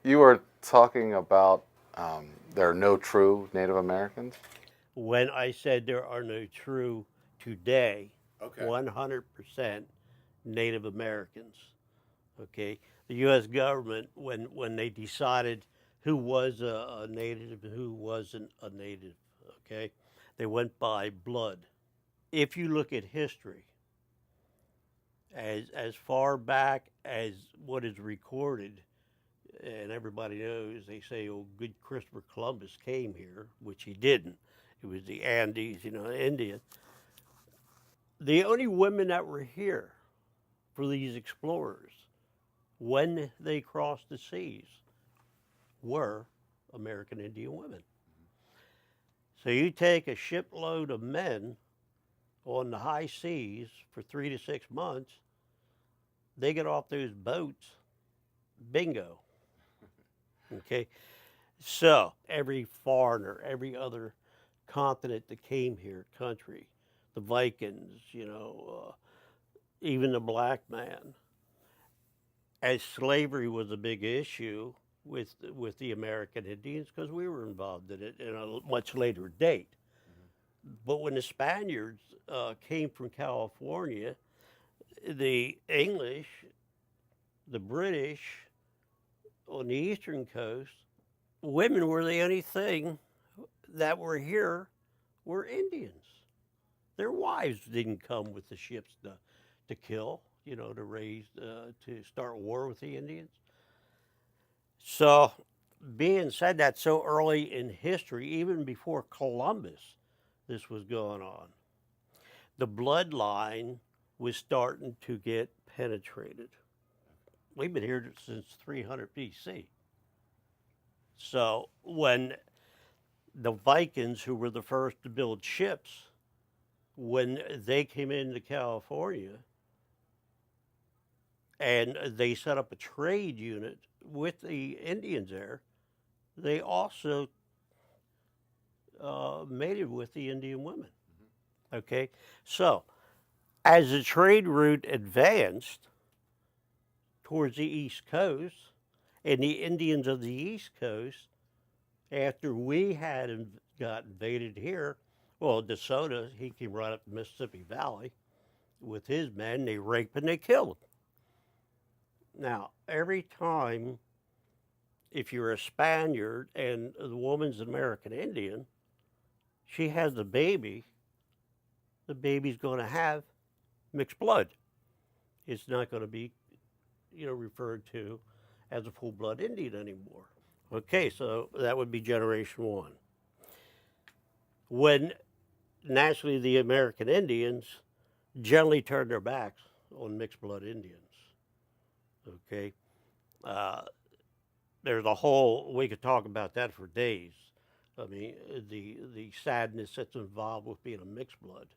You were talking about there are no true Native Americans. When I said there are no true today, Okay. 100% Native Americans. Okay, the U.S. government, when they decided who was a native and who wasn't a native, okay, they went by blood. If you look at history, as far back as what is recorded, and everybody knows, they say, oh, good Christopher Columbus came here, which he didn't. It was the Andes, India. The only women that were here for these explorers when they crossed the seas were American Indian women. So you take a shipload of men on the high seas for 3 to 6 months, they get off those boats, bingo. Okay, so every foreigner, every other continent that came here, country, the Vikings, even the black man, as slavery was a big issue with the American Indians because we were involved in it in a much later date. But when the Spaniards came from California, the English, the British on the eastern coast, women were the only thing that were here were Indians. Their wives didn't come with the ships to kill, to raise, to start war with the Indians. So, being said that so early in history, even before Columbus, this was going on. The bloodline was starting to get penetrated. We've been here since 300 BC. So, when the Vikings, who were the first to build ships, when they came into California and they set up a trade unit with the Indians there, they also mated with the Indian women. Okay, so as the trade route advanced towards the East Coast, and the Indians of the East Coast, after we had got invaded here, well, DeSoto, he came right up the Mississippi Valley with his men. They raped and they killed. Now, every time, if you're a Spaniard and the woman's an American Indian, she has the baby's going to have mixed blood. It's not going to be, referred to as a full blood Indian anymore. Okay, so that would be generation one. When naturally the American Indians generally turned their backs on mixed blood Indians. Okay, uh, there's a whole, we could talk about that for days. I mean, the sadness that's involved with being a mixed blood,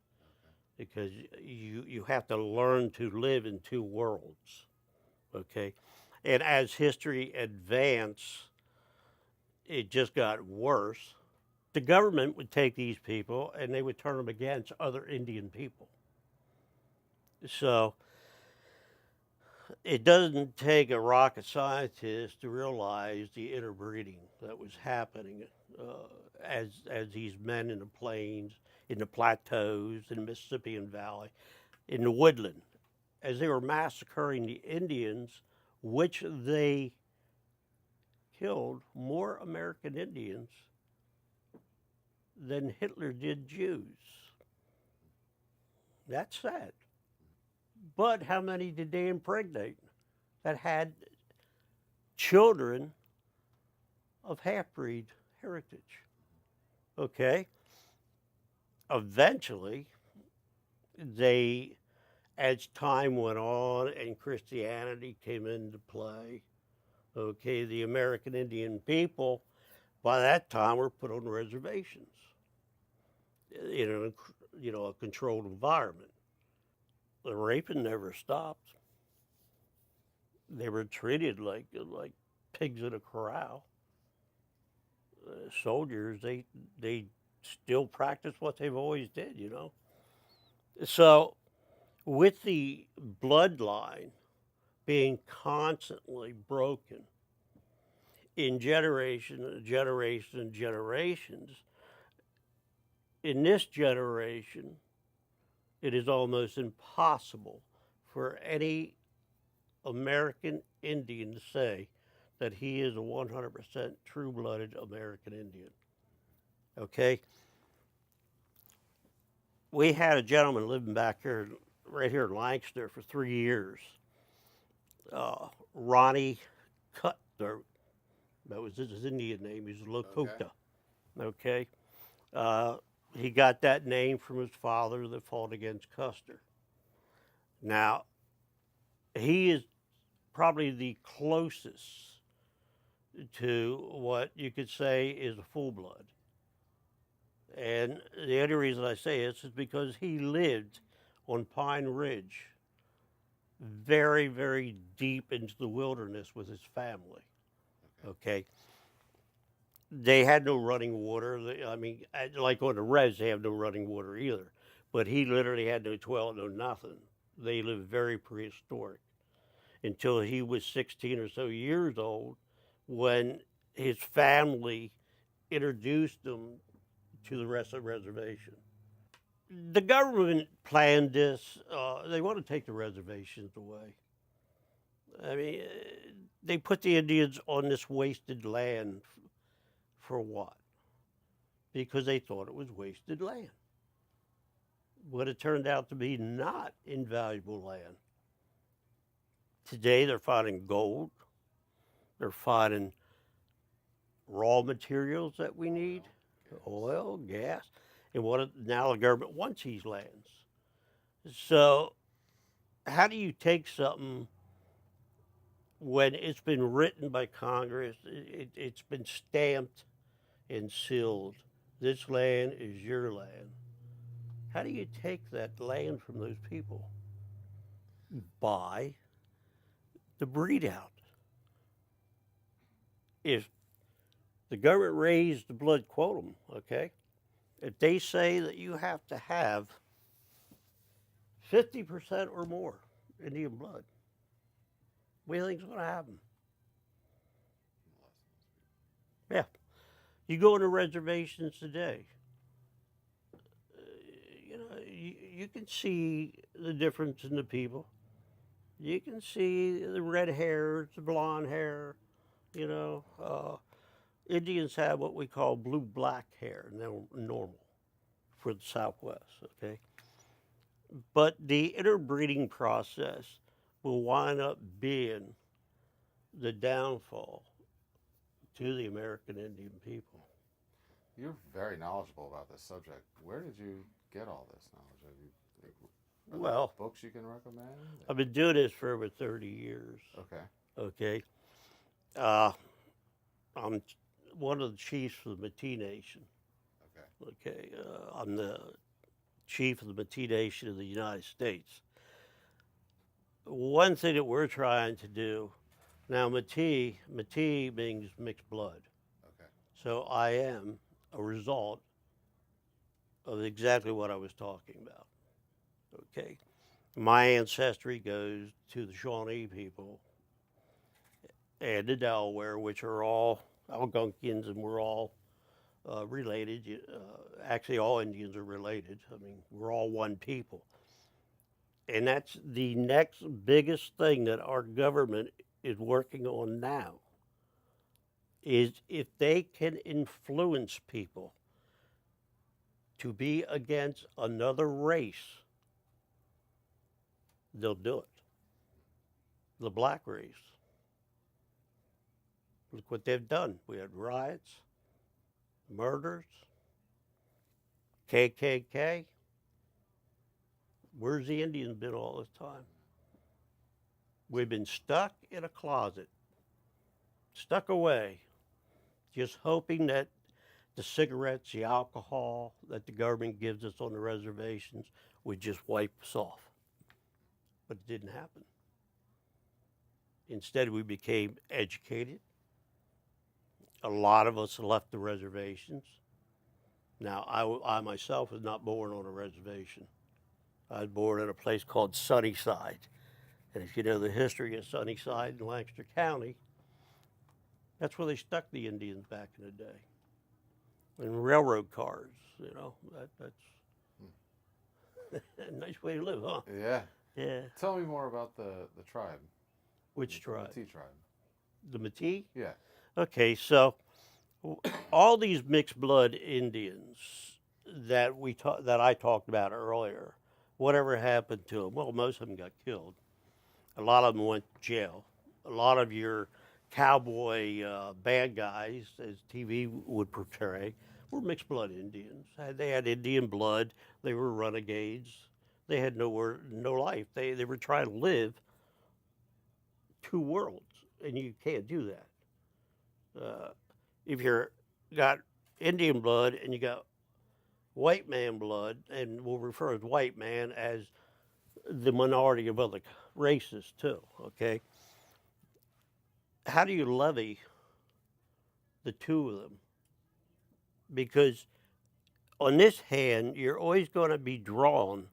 because you have to learn to live in two worlds. Okay, and as history advanced, it just got worse. The government would take these people and they would turn them against other Indian people. So it doesn't take a rocket scientist to realize the interbreeding that was happening as these men in the plains, in the plateaus, in the Mississippi Valley, in the woodland, as they were massacring the Indians, which they killed more American Indians than Hitler did Jews. That's sad. But how many did they impregnate that had children of half-breed heritage? Okay. Eventually, as time went on and Christianity came into play, okay, the American Indian people, by that time, were put on reservations in a controlled environment. The raping never stopped. They were treated like pigs in a corral. Soldiers, they still practice what they've always did. So with the bloodline being constantly broken, in generations. In this generation, it is almost impossible for any American Indian to say that he is a 100% true-blooded American Indian. Okay? We had a gentleman living back here, right here in Lancaster for 3 years. Ronnie Cutler, that was his Indian name. He's Lakota. Okay? He got that name from his father that fought against Custer. Now, he is probably the closest to what you could say is a full blood. And the only reason I say this is because he lived on Pine Ridge, very, very deep into the wilderness with his family. Okay. They had no running water. I mean, like on the res, they have no running water either. But he literally had no toilet, no nothing. They lived very prehistoric until he was 16 or so years old when his family introduced him to the rest of the reservation. The government planned this. They want to take the reservations away. I mean, they put the Indians on this wasted land for what? Because they thought it was wasted land. But it turned out to be not invaluable land. Today they're finding gold. They're finding raw materials that we need, oil, gas, and now the government wants these lands. So how do you take something when it's been written by Congress, it's been stamped and sealed, this land is your land? How do you take that land from those people? Buy the breed out. If the government raised the blood quotum, okay, if they say that you have to have 50% or more Indian blood, what do you think is going to happen? Yeah. You go into reservations today, you can see the difference in the people. You can see the red hair, the blonde hair, Indians have what we call blue-black hair, and they're normal for the Southwest, okay? But the interbreeding process will wind up being the downfall to the American Indian people. You're very knowledgeable about this subject. Where did you get all this knowledge? Are there books you can recommend? I've been doing this for over 30 years. Okay. I'm one of the chiefs of the Métis Nation. Okay. I'm the chief of the Métis Nation of the United States. One thing that we're trying to do now, Métis means mixed blood. So I am a result of exactly what I was talking about. Okay. My ancestry goes to the Shawnee people and the Delaware, which are all Algonquians, and we're all related. Actually, all Indians are related. I mean, we're all one people. And that's the next biggest thing that our government is working on now, is if they can influence people to be against another race, they'll do it. The black race. Look what they've done. We had riots, murders, KKK. Where's the Indians been all this time? We've been stuck in a closet, stuck away, just hoping that the cigarettes, the alcohol that the government gives us on the reservations would just wipe us off. But it didn't happen. Instead, we became educated. A lot of us left the reservations. Now, I myself was not born on a reservation. I was born in a place called Sunnyside. And if you know the history of Sunnyside in Lancaster County, That's where they stuck the Indians back in the day. And railroad cars, that's a nice way to live, huh? Yeah. Yeah. Tell me more about the tribe. Which tribe? The Métis tribe. The Métis? Yeah. Okay, so all these mixed blood Indians that I talked about earlier, whatever happened to them? Well, most of them got killed. A lot of them went to jail. A lot of your cowboy bad guys, as TV would portray, were mixed blood Indians. They had Indian blood. They were renegades. They had no life. They were trying to live two worlds, and you can't do that. If you're got Indian blood and you got white man blood, and we'll refer as white man as the minority of other races too, okay? How do you levy the two of them? Because on this hand, you're always going to be drawn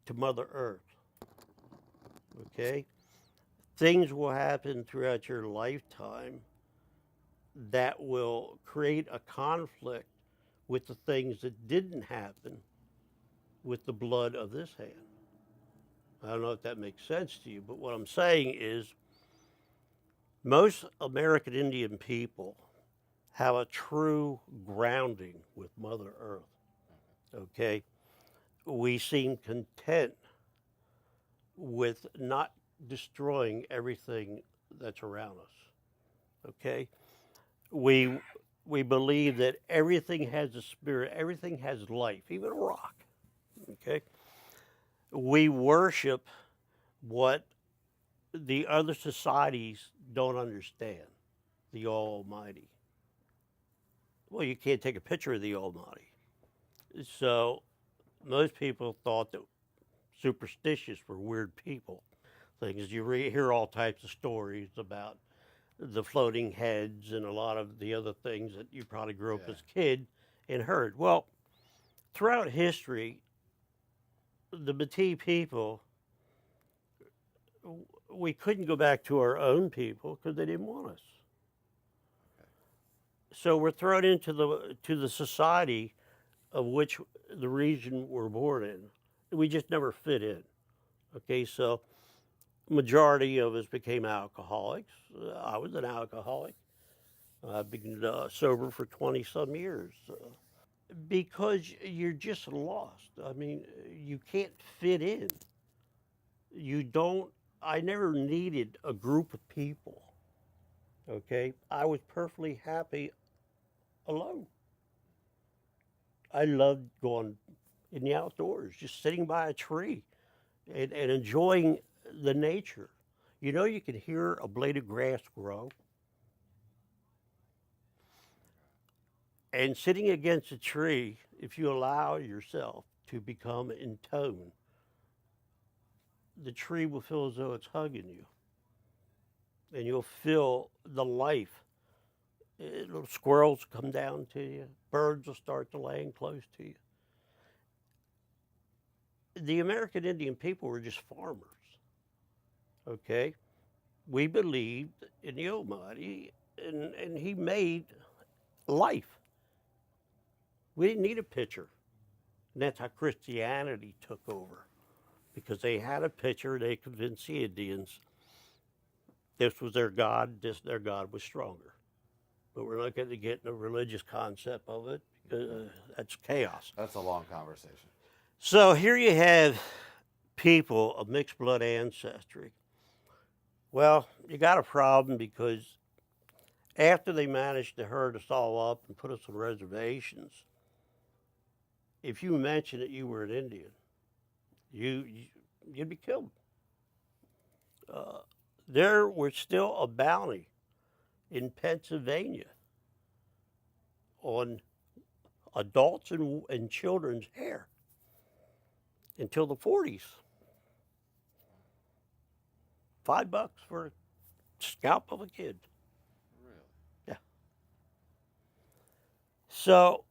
to Mother Earth, okay? Things will happen throughout your lifetime that will create a conflict with the things that didn't happen with the blood of this hand. I don't know if that makes sense to you, but what I'm saying is most American Indian people have a true grounding with Mother Earth, okay? We seem content with not destroying everything that's around us, okay? We believe that everything has a spirit, everything has life, even a rock, okay? We worship what the other societies don't understand, the Almighty. Well, you can't take a picture of the Almighty. So most people thought that superstitious were weird people. Things you hear all types of stories about the floating heads and a lot of the other things that you probably grew up as a kid and heard. Well, throughout history, the Métis people, we couldn't go back to our own people because they didn't want us. So we're thrown into the society of which the region we're born in. We just never fit in. Okay, so majority of us became alcoholics. I was an alcoholic. I've been sober for 20-some years. Because you're just lost. I mean, you can't fit in. I never needed a group of people, okay? I was perfectly happy alone. I loved going in the outdoors, just sitting by a tree and enjoying the nature. You know, you can hear a blade of grass grow. And sitting against a tree, if you allow yourself to become in tone, the tree will feel as though it's hugging you. And you'll feel the life. Little squirrels come down to you. Birds will start to land close to you. The American Indian people were just farmers, okay? We believed in the Almighty, and He made life. We didn't need a picture. And that's how Christianity took over. Because they had a picture, they convinced the Indians this was their God, their God was stronger. But we're not going to get in the religious concept of it, because that's chaos. That's a long conversation. So here you have people of mixed blood ancestry. Well, you got a problem because after they managed to herd us all up and put us on reservations, if you mentioned that you were an Indian, you'd be killed. There was still a bounty in Pennsylvania on adults and children's hair until the 40s. $5 for a scalp of a kid. Really? Yeah. So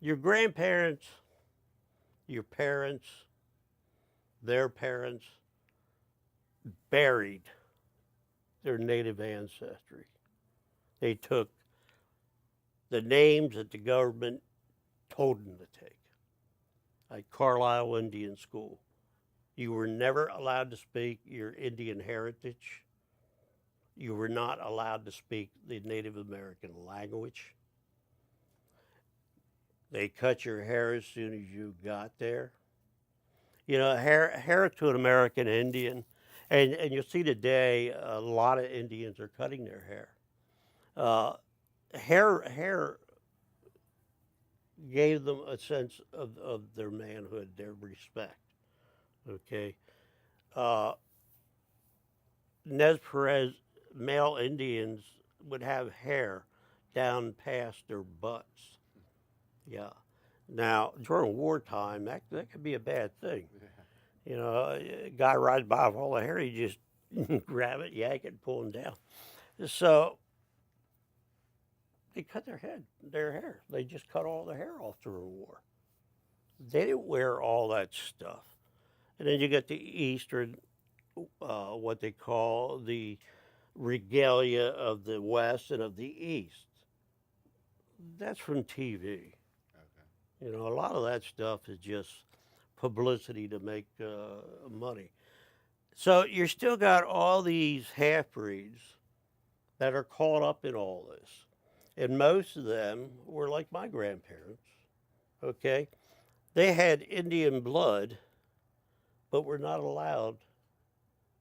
your grandparents, your parents, their parents buried their native ancestry. They took the names that the government told them to take, like Carlisle Indian School. You were never allowed to speak your Indian heritage. You were not allowed to speak the Native American language. They cut your hair as soon as you got there. You know, hair to an American Indian, and you'll see today a lot of Indians are cutting their hair. Hair gave them a sense of their manhood, their respect. Okay. Nez Perce male Indians would have hair down past their butts. Yeah. Now, during wartime, that could be a bad thing. You know, a guy rides by with all the hair, you just grab it, yank it, pull him down. So they cut their hair. They just cut all the hair off during war. They didn't wear all that stuff. And then you get the Eastern, what they call the regalia of the West and of the East. That's from TV. Okay. You know, a lot of that stuff is just publicity to make money. So you still got all these half-breeds that are caught up in all this. And most of them were like my grandparents, okay? They had Indian blood, but were not allowed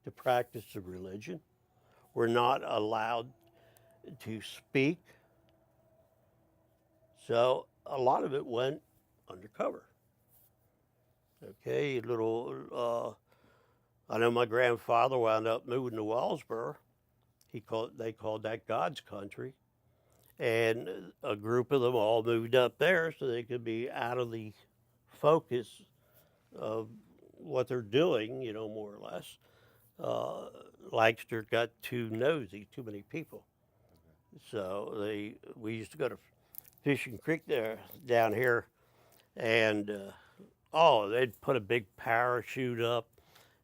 to practice the religion, were not allowed to speak. So a lot of it went undercover. Okay, I know my grandfather wound up moving to Wellsboro. They called that God's country. And a group of them all moved up there so they could be out of the focus of what they're doing, you know, more or less. Lancaster got too nosy, too many people. So we used to go to Fishing Creek down here, and they'd put a big parachute up,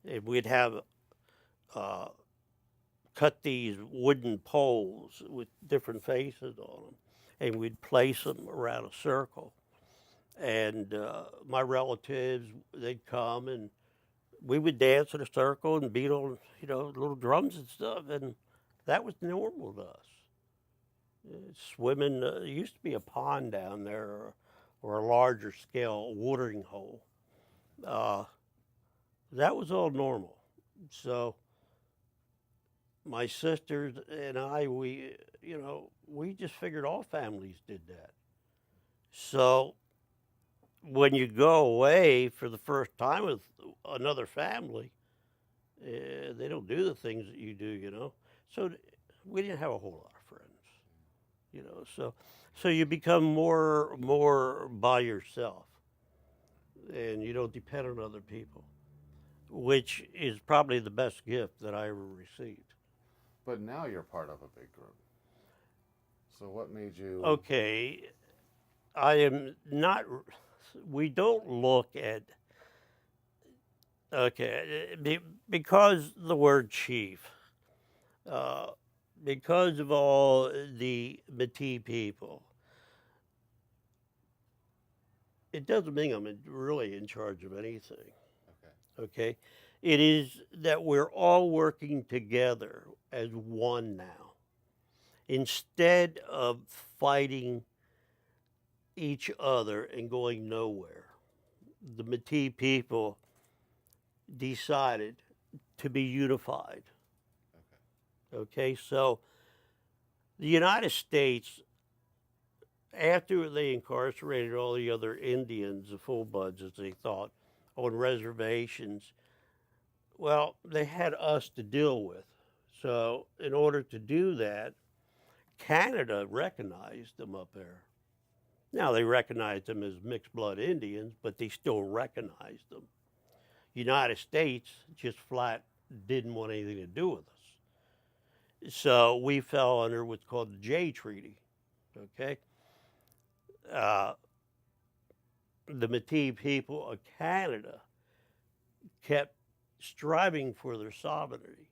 and we'd have cut these wooden poles with different faces on them, and we'd place them around a circle. And my relatives, they'd come, and we would dance in a circle and beat on, you know, little drums and stuff, and that was normal to us. Swimming, there used to be a pond down there, or a larger scale watering hole. That was all normal. So my sisters and I, we just figured all families did that. So when you go away for the first time with another family, they don't do the things that you do, you know. So we didn't have a whole lot of friends, you know. So you become more by yourself, and you don't depend on other people, which is probably the best gift that I ever received. But now you're part of a big group. So what made you... Okay, I am not... We don't look at... Okay, because the word chief, because of all the Métis people, it doesn't mean I'm really in charge of anything. Okay? It is that we're all working together as one now. Instead of fighting each other and going nowhere, the Métis people decided to be unified. Okay, so the United States, after they incarcerated all the other Indians, the full-bloods as they thought, on reservations, well, they had us to deal with. So in order to do that, Canada recognized them up there. Now, they recognized them as mixed-blood Indians, but they still recognized them. United States just flat didn't want anything to do with us. So we fell under what's called the Jay Treaty, okay? The Métis people of Canada kept striving for their sovereignty.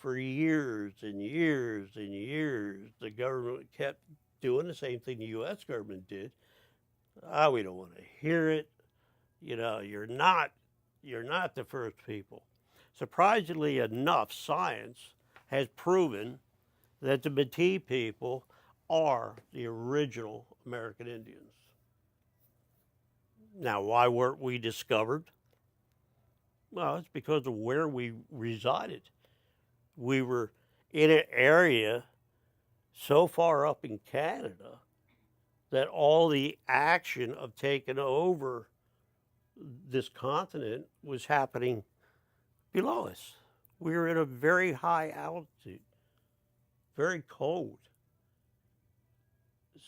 for years and years and years, the government kept doing the same thing the U.S. government did. We don't want to hear it. You know, you're not the first people. Surprisingly enough, science has proven that the Métis people are the original American Indians. Now, why weren't we discovered? Well, it's because of where we resided. We were in an area so far up in Canada that all the action of taking over this continent was happening below us. We were at a very high altitude, very cold.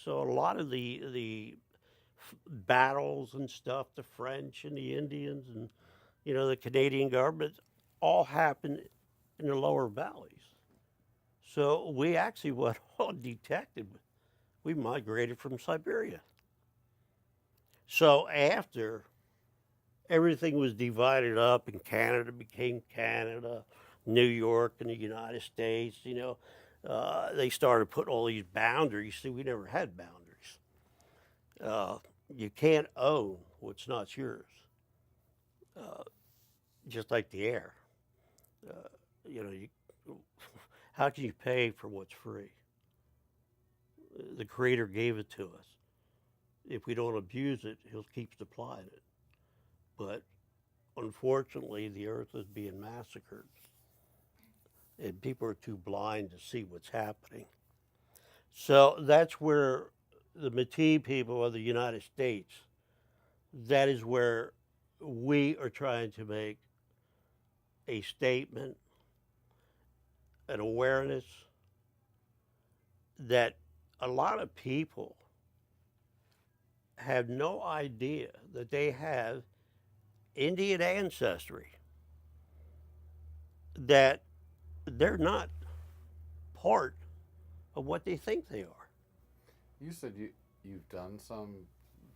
So a lot of the battles and stuff, the French and the Indians and, you know, the Canadian government, all happened in the lower valleys. So we actually went undetected. We migrated from Siberia. So after everything was divided up and Canada became Canada, New York and the United States, you know, they started putting all these boundaries. See, we never had boundaries. You can't own what's not yours, just like the air. You know, how can you pay for what's free? The Creator gave it to us. If we don't abuse it, He'll keep supplying it. But unfortunately, the earth is being massacred, and people are too blind to see what's happening. So that's where the Métis people of the United States, that is where we are trying to make a statement, an awareness that a lot of people have no idea that they have Indian ancestry, that they're not part of what they think they are. You said you've done some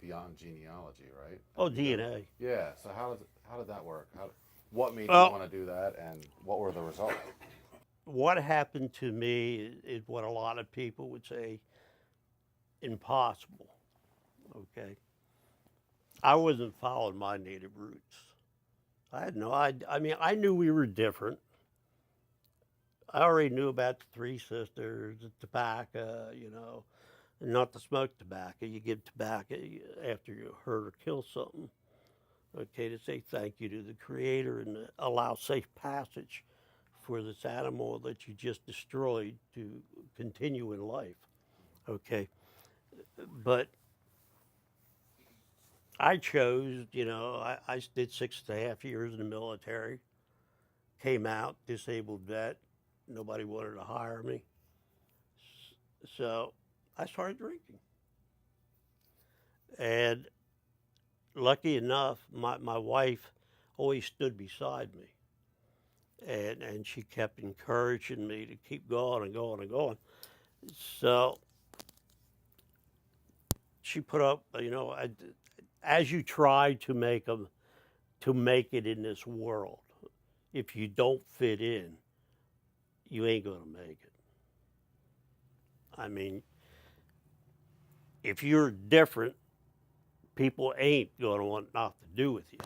beyond genealogy, right? Oh, DNA. Yeah. So how did that work? What made you want to do that, and what were the results? What happened to me is what a lot of people would say impossible. Okay. I wasn't following my native roots. I had no idea. I mean, I knew we were different. I already knew about the Three Sisters, the tobacco, you know, and not to smoke tobacco. You give tobacco after you hurt or kill something, okay, to say thank you to the Creator and allow safe passage for this animal that you just destroyed to continue in life, okay? But I chose, you know, I did 6.5 years in the military, came out, disabled vet, nobody wanted to hire me. So I started drinking. And lucky enough, my wife always stood beside me. And she kept encouraging me to keep going and going and going. So she put up, you know, as you try to make it in this world, if you don't fit in, you ain't gonna make it. I mean, if you're different, people ain't gonna want nothing to do with you,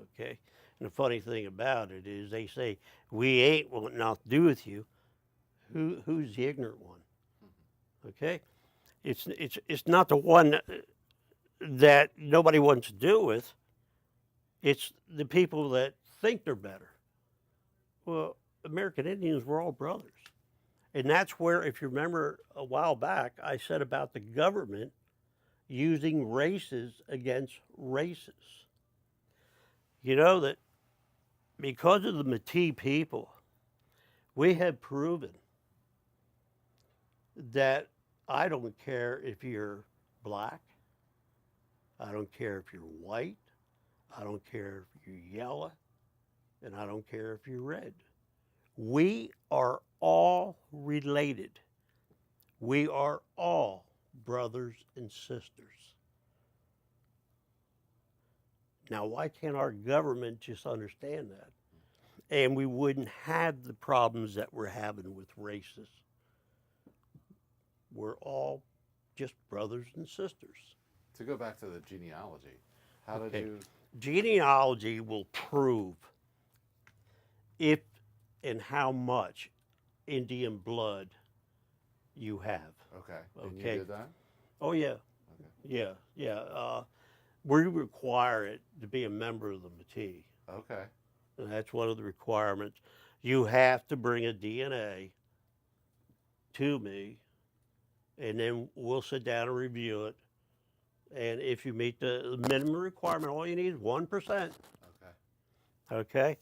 okay? And the funny thing about it is they say, we ain't want nothing to do with you. Who's the ignorant one? Okay? It's not the one that nobody wants to deal with. It's the people that think they're better. Well, American Indians were all brothers. And that's where, if you remember a while back, I said about the government using races against races. You know that because of the Métis people, we have proven that I don't care if you're black, I don't care if you're white, I don't care if you're yellow, and I don't care if you're red. We are all related. We are all brothers and sisters. Now, why can't our government just understand that? and we wouldn't have the problems that we're having with races. We're all just brothers and sisters. To go back to the genealogy, how did you? Genealogy will prove if and how much Indian blood you have. Okay. And Okay. you did that? Oh yeah, Okay. yeah. We require it to be a member of the Métis. Okay. And that's one of the requirements. You have to bring a DNA to me, and then we'll sit down and review it. And if you meet the minimum requirement, all you need is 1%. Okay. Okay?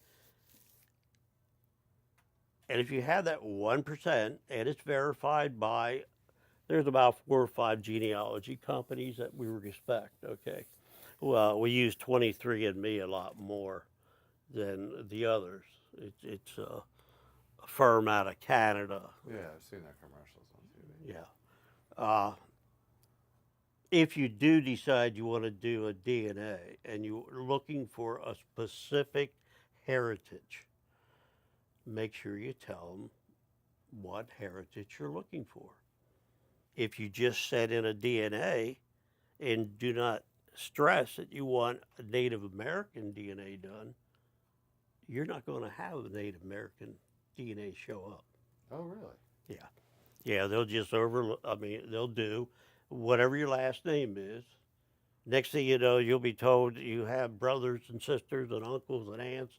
And if you have that 1% and it's verified by, there's about 4 or 5 genealogy companies that we respect, okay? Well, we use 23andMe a lot more than the others. It's a firm out of Canada. Yeah, I've seen their commercials on TV. Yeah. If you do decide you want to do a DNA and you're looking for a specific heritage, make sure you tell them what heritage you're looking for. If you just set in a DNA and do not stress that you want a Native American DNA done, you're not going to have a Native American DNA show up. Oh, really? Yeah. Yeah, they'll just they'll do whatever your last name is. Next thing you know, you'll be told you have brothers and sisters and uncles and aunts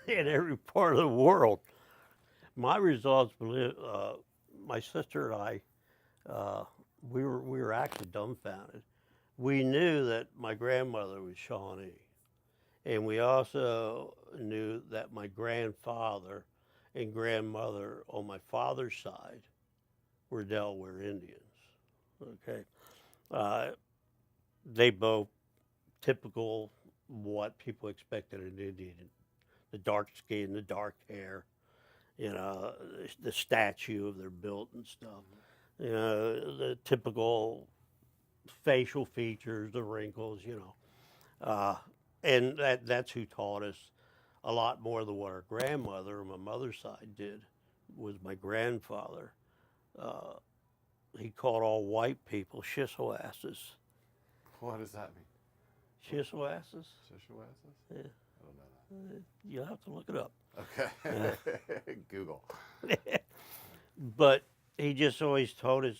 in every part of the world. My results, my sister and I, we were actually dumbfounded. We knew that my grandmother was Shawnee, and we also knew that my grandfather and grandmother on my father's side were Delaware Indians. Okay, they both typical what people expected an Indian: the dark skin, the dark hair, the statue of their built and stuff, the typical facial features, the wrinkles, and that's who taught us a lot more than what our grandmother on my mother's side did. Was my grandfather. He called all white people shishoasses. What does that mean? Shishoasses? Shishoasses? Yeah. I don't know that. You'll have to look it up. Okay. Google. But he just always told us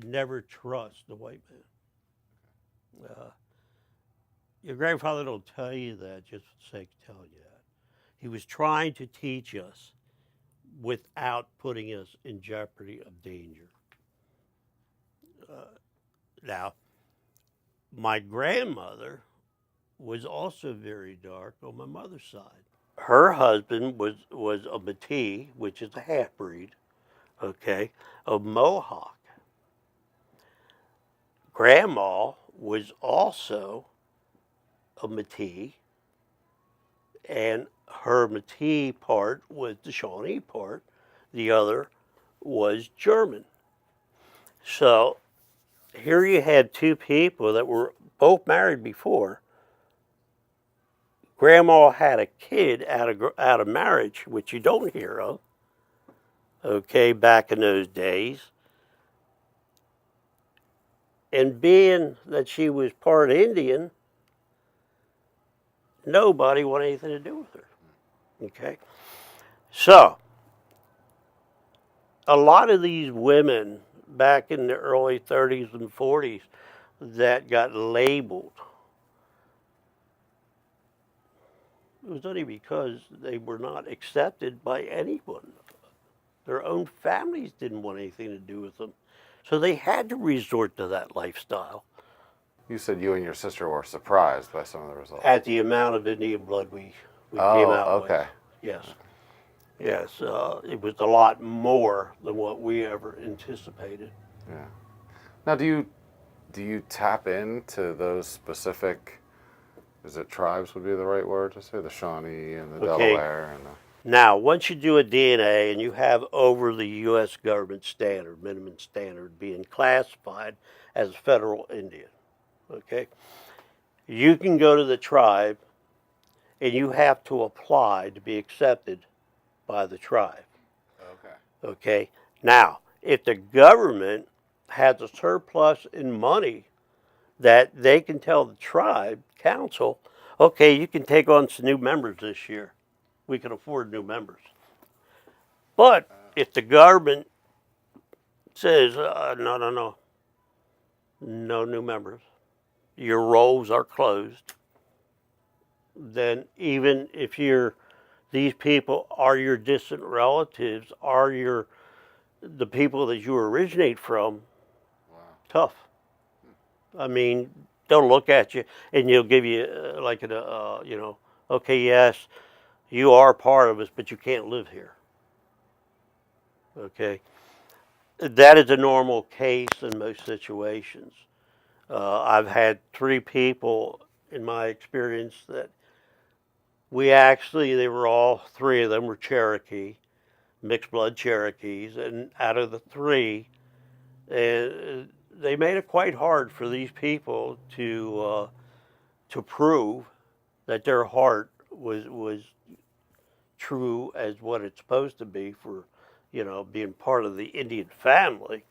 never trust the white man. Your grandfather don't tell you that just for the sake of telling you that. He was trying to teach us without putting us in jeopardy of danger. Now, my grandmother was also very dark on my mother's side. Her husband was a Métis, which is a half-breed, okay, of Mohawk. Grandma was also a Métis, and her Métis part was the Shawnee part. The other was German. So here you had 2 people that were both married before. Grandma had a kid out of marriage, which you don't hear of, okay, back in those days. And being that she was part Indian, nobody wanted anything to do with her, okay? So, a lot of these women back in the early 30s and 40s that got labeled, it was only because they were not accepted by anyone. Their own families didn't want anything to do with them. So they had to resort to that lifestyle. You said you and your sister were surprised by some of the results. At the amount of Indian blood we came out with. Okay. Yes. Yes, it was a lot more than what we ever anticipated. Yeah. Now, do you tap into those specific, is it tribes would be the right word to say, the Shawnee and the Delaware and the... Now, once you do a DNA and you have over the U.S. government standard, minimum standard, being classified as federal Indian, okay, you can go to the tribe and you have to apply to be accepted by the tribe. Okay. Okay? Now, if the government has a surplus in money that they can tell the tribe council, okay, you can take on some new members this year. We can afford new members. But if the government says, no, no, no, no new members, your rolls are closed, then even if these people are your distant relatives, are the people that you originate from, Wow. tough. I mean, they'll look at you and they'll give you okay, yes, you are part of us, but you can't live here. Okay, that is a normal case in most situations. I've had 3 people in my experience that they were all 3 of them were Cherokee, mixed blood Cherokees, and out of the 3, they made it quite hard for these people to prove that their heart was true as what it's supposed to be for, being part of the Indian family.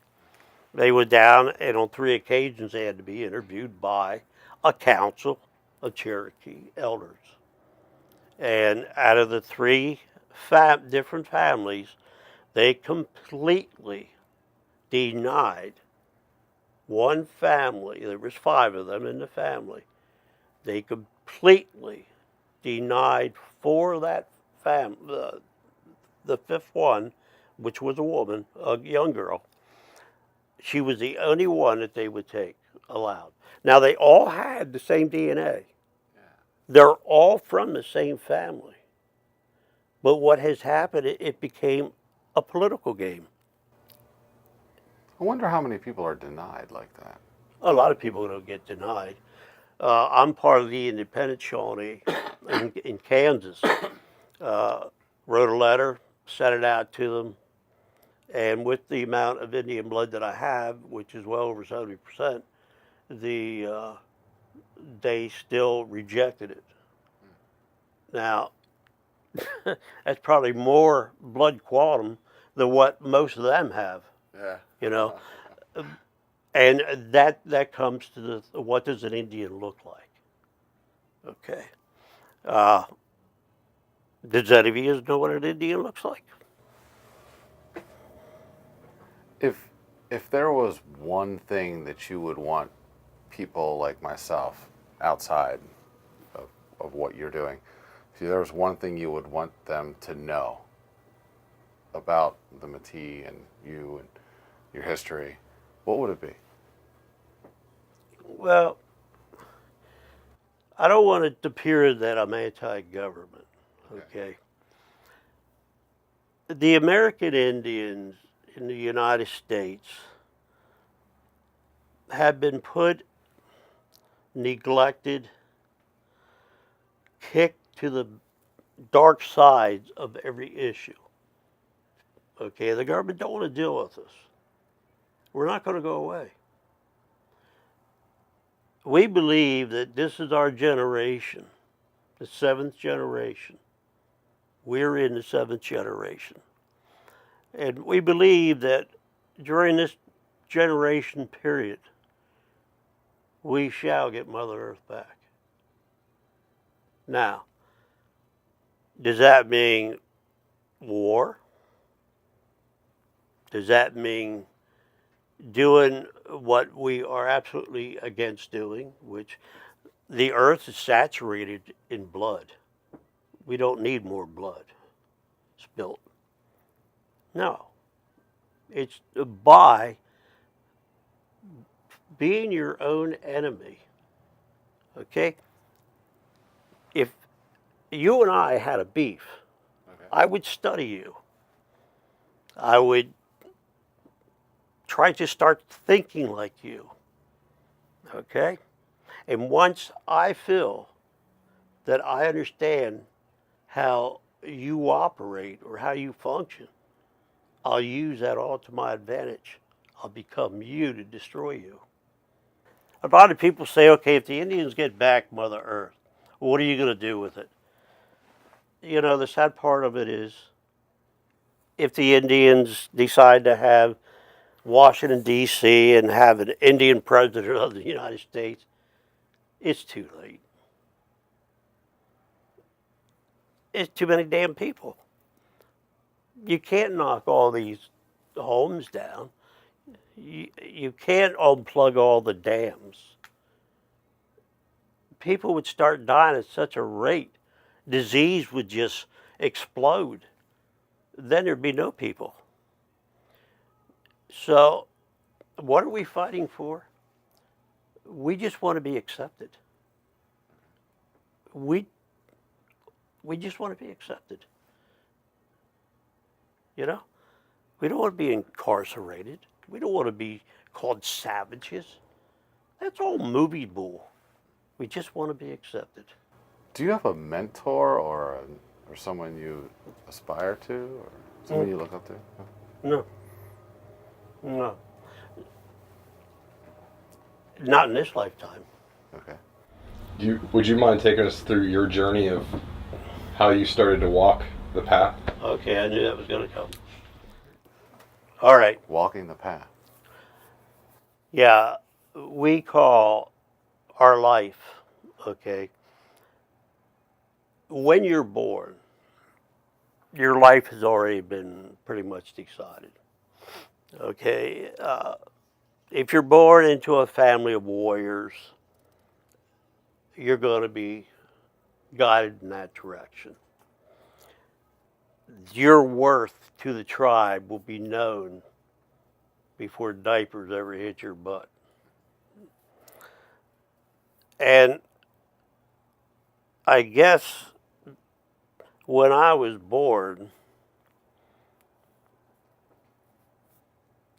They went down, and on 3 occasions they had to be interviewed by a council of Cherokee elders. And out of the 3 different families, they completely denied one family. There was 5 of them in the family. They completely denied 4 of that family. The 5th one, which was a woman, a young girl, she was the only one that they would take allowed. Now they all had the same DNA. Yeah. They're all from the same family. But what has happened, it became a political game. I wonder how many people are denied like that. A lot of people don't get denied. I'm part of the Independent Shawnee in Kansas. Wrote a letter, sent it out to them, and with the amount of Indian blood that I have, which is well over 70%, they still rejected it. Now, that's probably more blood quantum than what most of them have. Yeah. You know, and that comes to what does an Indian look like? Okay. Does any of you know what an Indian looks like? If there was one thing that you would want people like myself outside of what you're doing, if there was one thing you would want them to know about the Métis and you and your history, what would it be? Well, I don't want it to appear that I'm anti-government. Okay. The American Indians in the United States have been put, neglected, kicked to the dark sides of every issue. Okay, the government don't want to deal with us. We're not going to go away. We believe that this is our generation, the 7th generation. We're in the 7th generation. And we believe that during this generation period, we shall get Mother Earth back. Now, does that mean war? Does that mean doing what we are absolutely against doing, which the earth is saturated in blood? We don't need more blood spilt. No. It's by being your own enemy. Okay? If you and I had a beef, okay, I would study you. I would try to start thinking like you. Okay? And once I feel that I understand how you operate or how you function, I'll use that all to my advantage. I'll become you to destroy you. A lot of people say, okay, if the Indians get back Mother Earth, what are you going to do with it? you know, the sad part of it is if the Indians decide to have Washington, D.C., and have an Indian president of the United States, it's too late. It's too many damn people. You can't knock all these homes down. You can't unplug all the dams. People would start dying at such a rate. Disease would just explode. Then there'd be no people. So, what are we fighting for? We just want to be accepted. We just want to be accepted. You know? We don't want to be incarcerated. We don't want to be called savages. That's all movie bull. We just want to be accepted. Do you have a mentor or someone you aspire to or someone you look up to? No. No. Not in this lifetime. Okay. Would you mind taking us through your journey of how you started to walk the path? Okay, I knew that was going to come. All right. Walking the path. Yeah, we call our life, okay, when you're born, your life has already been pretty much decided. Okay, if you're born into a family of warriors, you're going to be guided in that direction. Your worth to the tribe will be known before diapers ever hit your butt. And I guess when I was born,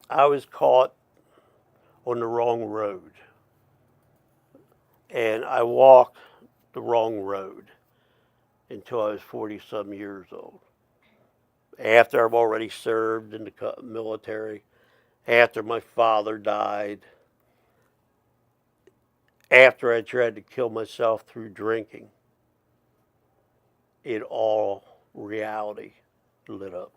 I was caught on the wrong road. And I walked the wrong road until I was 40-some years old. After I've already served in the military, after my father died, after I tried to kill myself through drinking, it all reality lit up.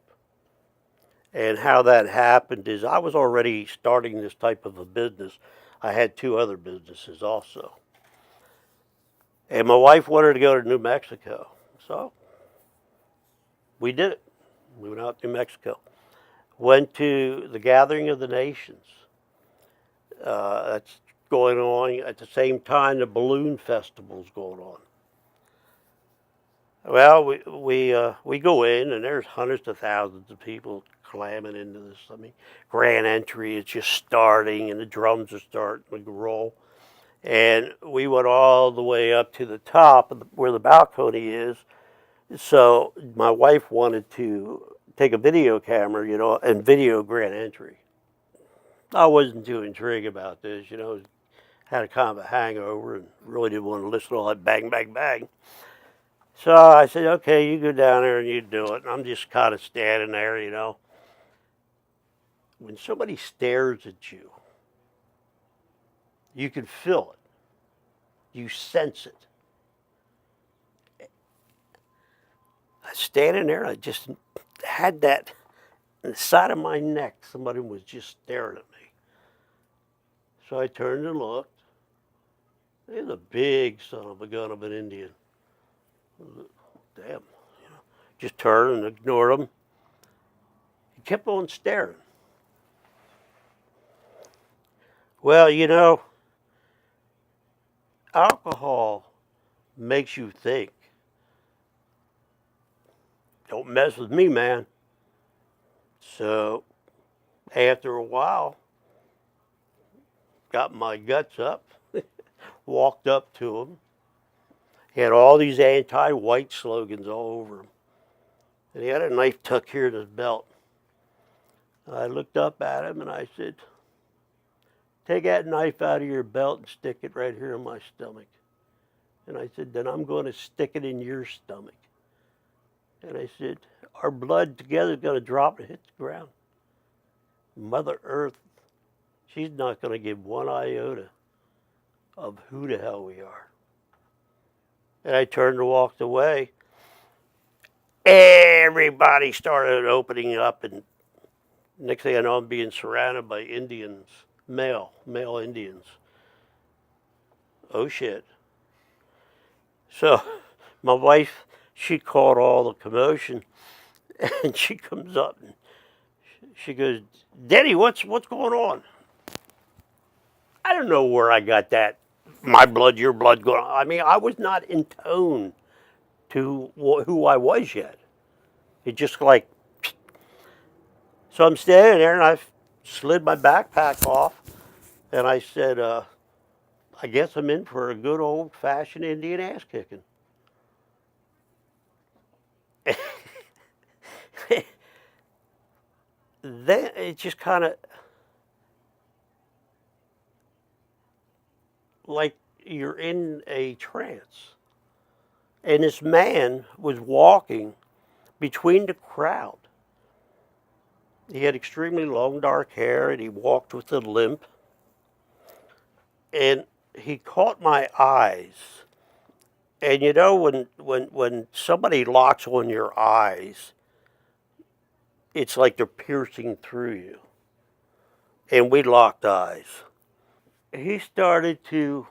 And how that happened is I was already starting this type of a business. I had 2 other businesses also. And my wife wanted to go to New Mexico. So we did it. We went out to New Mexico. Went to the Gathering of the Nations. That's going on at the same time the balloon festival's going on. Well, we go in and there's hundreds of thousands of people clamming into this. I mean, grand entry is just starting and the drums are starting to roll. And we went all the way up to the top of where the balcony is. So my wife wanted to take a video camera, you know, and video grand entry. I wasn't too intrigued about this, you know. Had a kind of a hangover and really didn't want to listen to all that bang, bang, bang. So I said, okay, you go down there and you do it. And I'm just kind of standing there, you know. When somebody stares at you, you can feel it. You sense it. I was standing there and I just had that in the side of my neck. Somebody was just staring at me. So I turned and looked. He was a big son of a gun of an Indian. Damn, you know, just turned and ignored him. He kept on staring. Well, you know, alcohol makes you think. Don't mess with me, man. So, after a while, got my guts up, walked up to him. He had all these anti-white slogans all over him. And he had a knife tucked here in his belt. I looked up at him and I said, take that knife out of your belt and stick it right here in my stomach. And I said, then I'm going to stick it in your stomach. And I said, our blood together is going to drop and hit the ground. Mother Earth, she's not going to give one iota of who the hell we are. And I turned and walked away. everybody started opening up, and next thing I know, I'm being surrounded by Indians, male Indians. Oh shit. So my wife, she caught all the commotion, and she comes up and she goes, Denny, what's going on? I don't know where I got that, my blood, your blood going on. I mean, I was not in tone to who I was yet. It just like, so I'm standing there and I slid my backpack off and I said, I guess I'm in for a good old fashioned Indian ass kicking. Then it just kind of like you're in a trance. And this man was walking between the crowd. He had extremely long dark hair and he walked with a limp. And he caught my eyes. And you know when somebody locks on your eyes, it's like they're piercing through you. And we locked eyes. He started to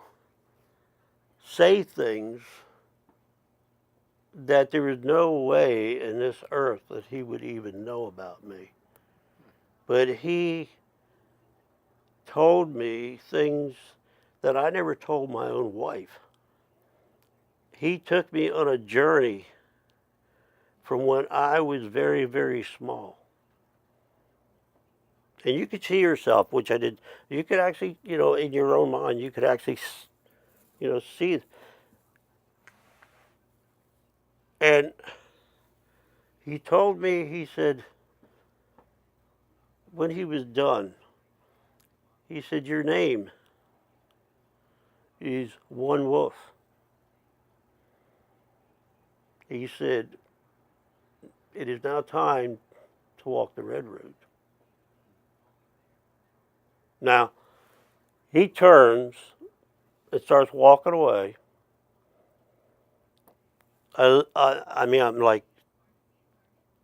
say things that there was no way in this earth that he would even know about me. But he told me things that I never told my own wife. He took me on a journey from when I was very, very small. And you could see yourself, which I did. You could actually, in your own mind, you could actually, see. And he told me, he said, when he was done, he said, your name is One Wolf. He said, it is now time to walk the red road. Now, he turns and starts walking away. I mean, I'm like,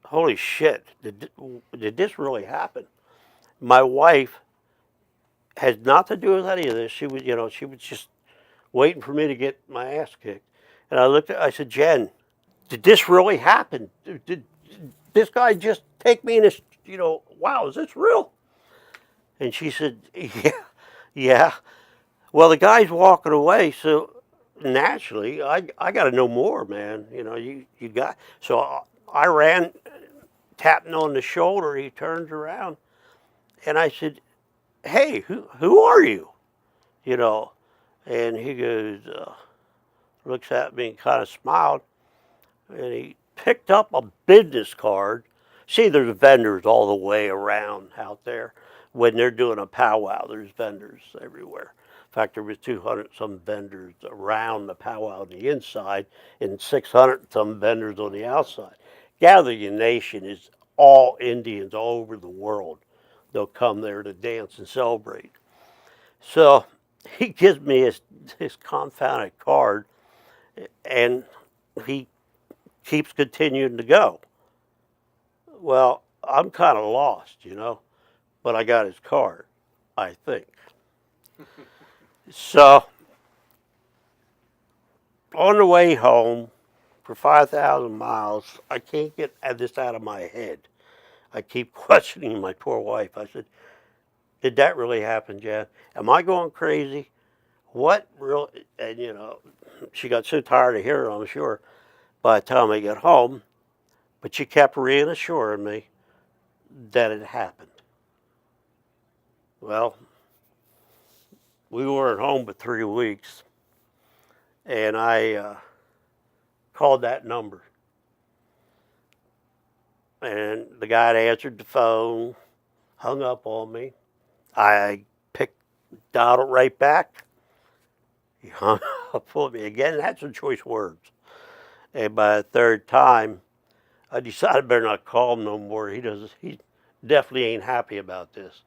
holy shit, did this really happen? My wife had not to do with any of this. She was, she was just waiting for me to get my ass kicked. And I said, Jen, did this really happen? Did this guy just take me in this, wow, is this real? And she said, yeah. Well, the guy's walking away, so naturally, I got to know more, man. You got. So I ran, tapping on the shoulder. He turns around, and I said, "Hey, who are you?" And he goes, looks at me and kind of smiled, and he picked up a business card. See, there's vendors all the way around out there. When they're doing a powwow, there's vendors everywhere. In fact, there was 200 some vendors around the powwow on the inside and 600 some vendors on the outside. Gathering Nation is all Indians all over the world. They'll come there to dance and celebrate. So he gives me his confounded card, and he keeps continuing to go. Well, I'm kind of lost, but I got his card, I think. So, on the way home for 5,000 miles, I can't get this out of my head. I keep questioning my poor wife. I said, did that really happen, Jan? Am I going crazy? What really? And, she got so tired of hearing it, I'm sure, by the time I get home. But she kept reassuring me that it happened. Well, we weren't home but 3 weeks, and I called that number. And the guy that answered the phone hung up on me. I dialed it right back. He hung up on me again. That's some choice words. And by the third time, I decided I better not call him no more. He definitely ain't happy about this.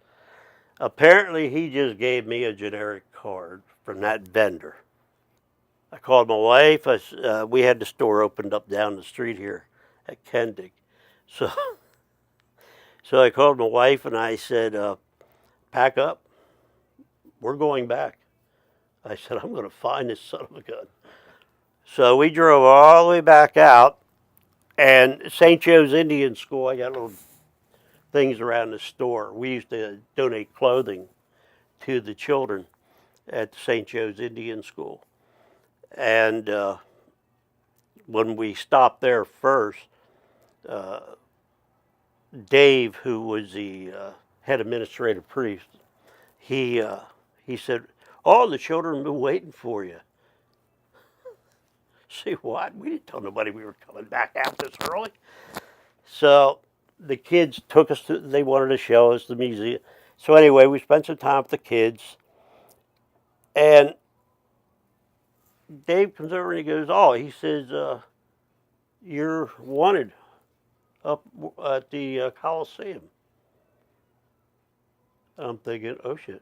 Apparently, he just gave me a generic card from that vendor. I called my wife. We had the store opened up down the street here at Kendick. So, so I called my wife and I said, pack up. We're going back. I said, I'm going to find this son of a gun. So we drove all the way back out, and St. Joe's Indian School, I got little things around the store. We used to donate clothing to the children at St. Joe's Indian School. And when we stopped there first, Dave, who was the head administrative priest, he said, "Oh, the children have been waiting for you." Say what? We didn't tell nobody we were coming back out this early. So the kids took us to, they wanted to show us the museum. So anyway, we spent some time with the kids. And Dave comes over and he goes, "Oh," he says, "you're wanted up at the Coliseum." I'm thinking, oh shit.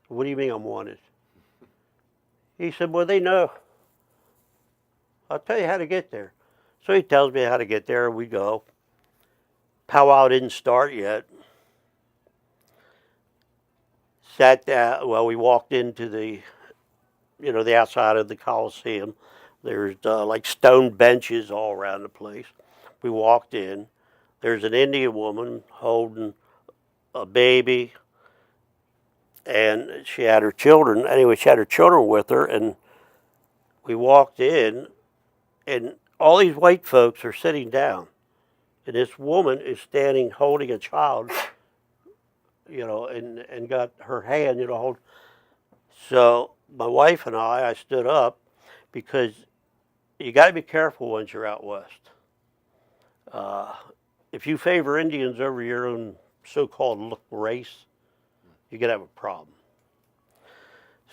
What do you mean I'm wanted? He said, "Well, they know. I'll tell you how to get there." So he tells me how to get there. We go. Powwow didn't start yet. Sat down. Well, we walked into the, the outside of the Coliseum. There's like stone benches all around the place. We walked in. There's an Indian woman holding a baby, and she had her children. Anyway, she had her children with her, and we walked in, and all these white folks are sitting down, and this woman is standing holding a child, and got her hand, hold. So my wife and I stood up because you got to be careful once you're out west. If you favor Indians over your own so-called race, you're gonna have a problem.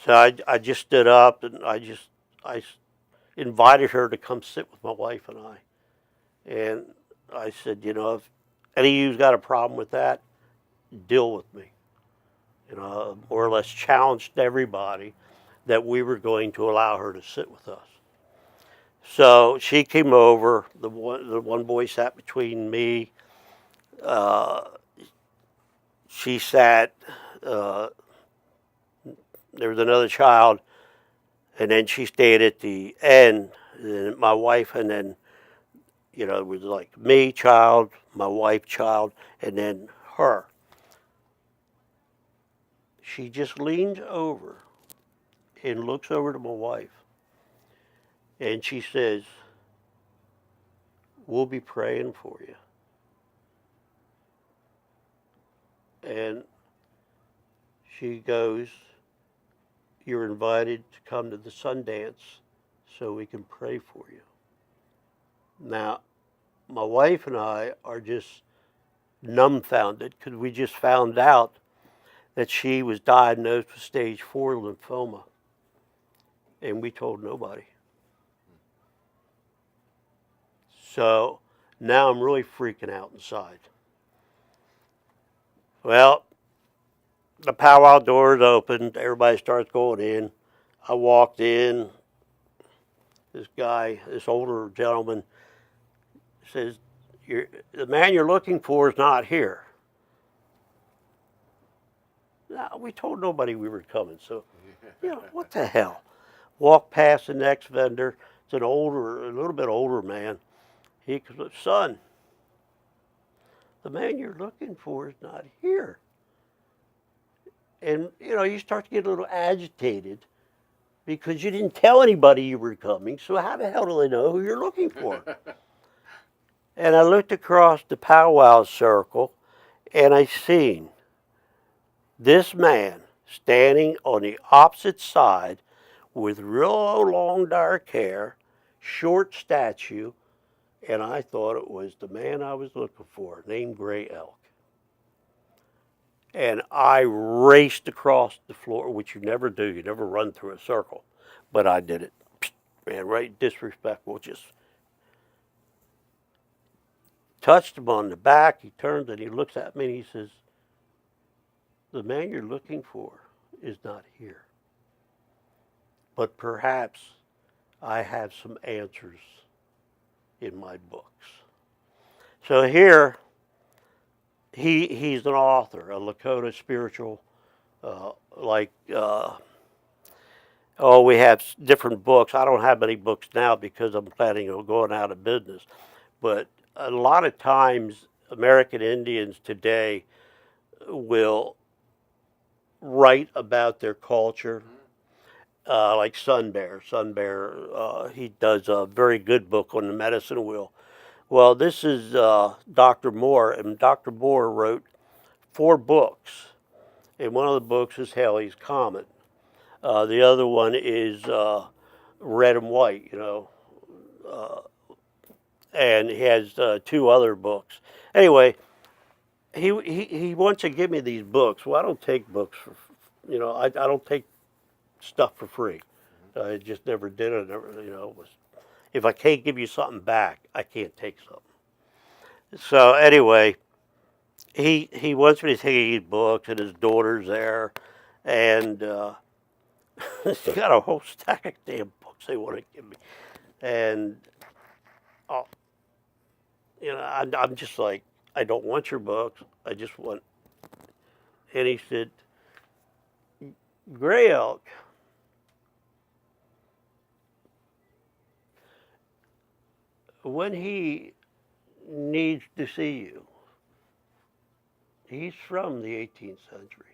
So I just stood up and I invited her to come sit with my wife and I. And I said, if any of you's got a problem with that, deal with me. More or less challenged everybody that we were going to allow her to sit with us. So she came over. The one boy sat between me. She sat. There was another child, and then she stayed at the end. And my wife, and then it was like me, child, my wife, child, and then her. She just leans over and looks over to my wife, and she says, "We'll be praying for you." And she goes, "You're invited to come to the Sundance so we can pray for you." Now, my wife and I are just dumbfounded because we just found out that she was diagnosed with stage 4 lymphoma, and we told nobody. So now I'm really freaking out inside. Well, the powwow doors opened. Everybody starts going in. I walked in. This guy, this older gentleman, says, "The man you're looking for is not here." No, we told nobody we were coming, so, what the hell? Walk past the next vendor. It's a little bit older man. He goes, "Son, the man you're looking for is not here." And, you start to get a little agitated because you didn't tell anybody you were coming, so how the hell do they know who you're looking for? And I looked across the powwow circle, and I seen this man standing on the opposite side with real long dark hair, short stature, and I thought it was the man I was looking for, named Gray Elk. And I raced across the floor, which you never do. You never run through a circle. But I did it. Man, right disrespectful. Just touched him on the back. He turns and he looks at me and he says, "The man you're looking for is not here. But perhaps I have some answers in my books." So here, he's an author, a Lakota spiritual, like, oh, we have different books. I don't have many books now because I'm planning on going out of business. But a lot of times, American Indians today will write about their culture, like Sun Bear. Sun Bear, he does a very good book on the medicine wheel. Well, this is Dr. Moore, and Dr. Moore wrote 4 books. And one of the books is Halley's Comet. The other one is Red and White, and he has 2 other books. Anyway, he wants to give me these books. Well, I don't take books for, I don't take stuff for free. I just never did it. If I can't give you something back, I can't take something. So anyway, he wants me to take these books, and his daughter's there, and he's got a whole stack of damn books they want to give me, and oh, I'm just like, I don't want your books. I just want. And he said, Gray Elk, when he needs to see you, he's from the 18th century.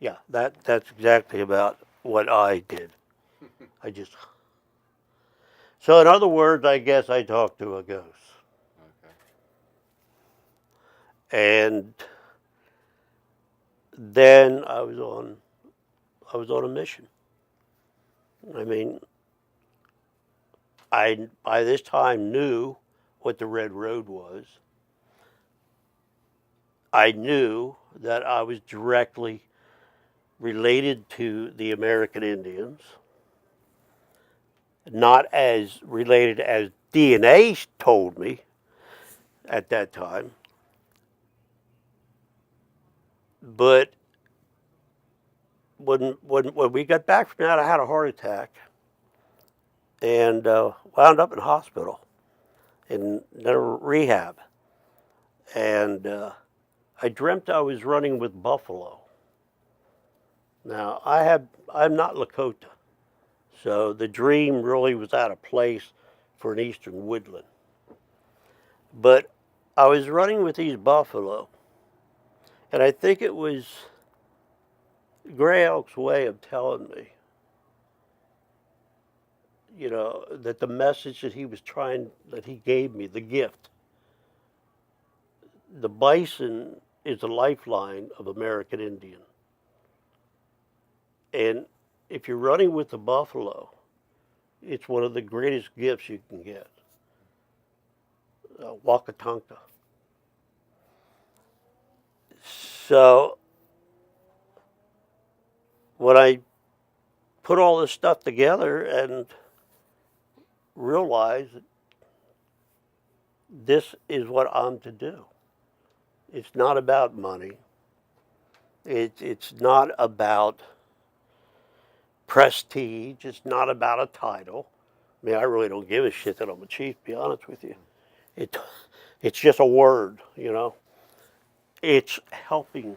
Yeah, that's exactly about what I did. I just. So in other words, I guess I talked to a ghost. Okay. And then I was on a mission. I mean, I by this time knew what the Red Road was. I knew that I was directly related to the American Indians, not as related as DNA told me at that time, but when we got back from that, I had a heart attack and wound up in hospital in rehab, and I dreamt I was running with buffalo. Now I'm not Lakota, so the dream really was out of place for an eastern woodland. But I was running with these buffalo, and I think it was Gray Elk's way of telling me, that the message that he gave me, the gift, the bison is the lifeline of American Indian. And if you're running with the buffalo, it's one of the greatest gifts you can get. Wakatonka. So when I put all this stuff together and realized that this is what I'm to do. It's not about money. It's not about prestige. It's not about a title. I mean, I really don't give a shit that I'm a chief, to be honest with you. It's just a word, It's helping.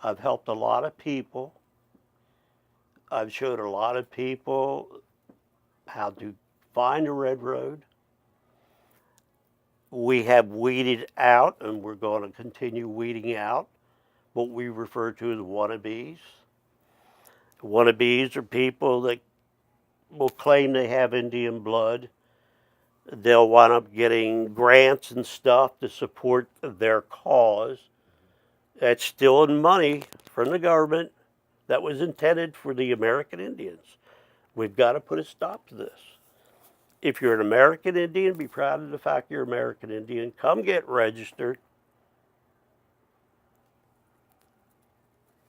I've helped a lot of people. I've showed a lot of people how to find a red road. We have weeded out, and we're going to continue weeding out what we refer to as wannabes. Wannabes are people that will claim they have Indian blood. They'll wind up getting grants and stuff to support their cause. That's stealing money from the government that was intended for the American Indians. We've got to put a stop to this. If you're an American Indian, be proud of the fact you're American Indian. Come get registered.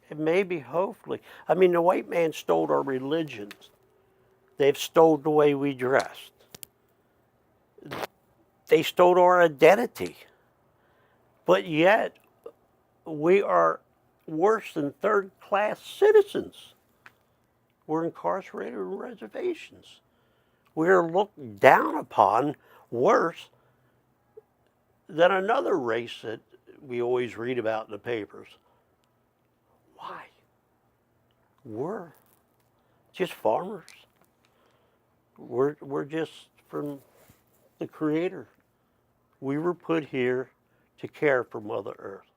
And maybe, hopefully, the white man stole our religions. They've stole the way we dressed. They stole our identity. But yet, we are worse than third-class citizens. We're incarcerated on reservations. We're looked down upon worse than another race that we always read about in the papers. Why? We're just farmers. We're just from the Creator. We were put here to care for Mother Earth.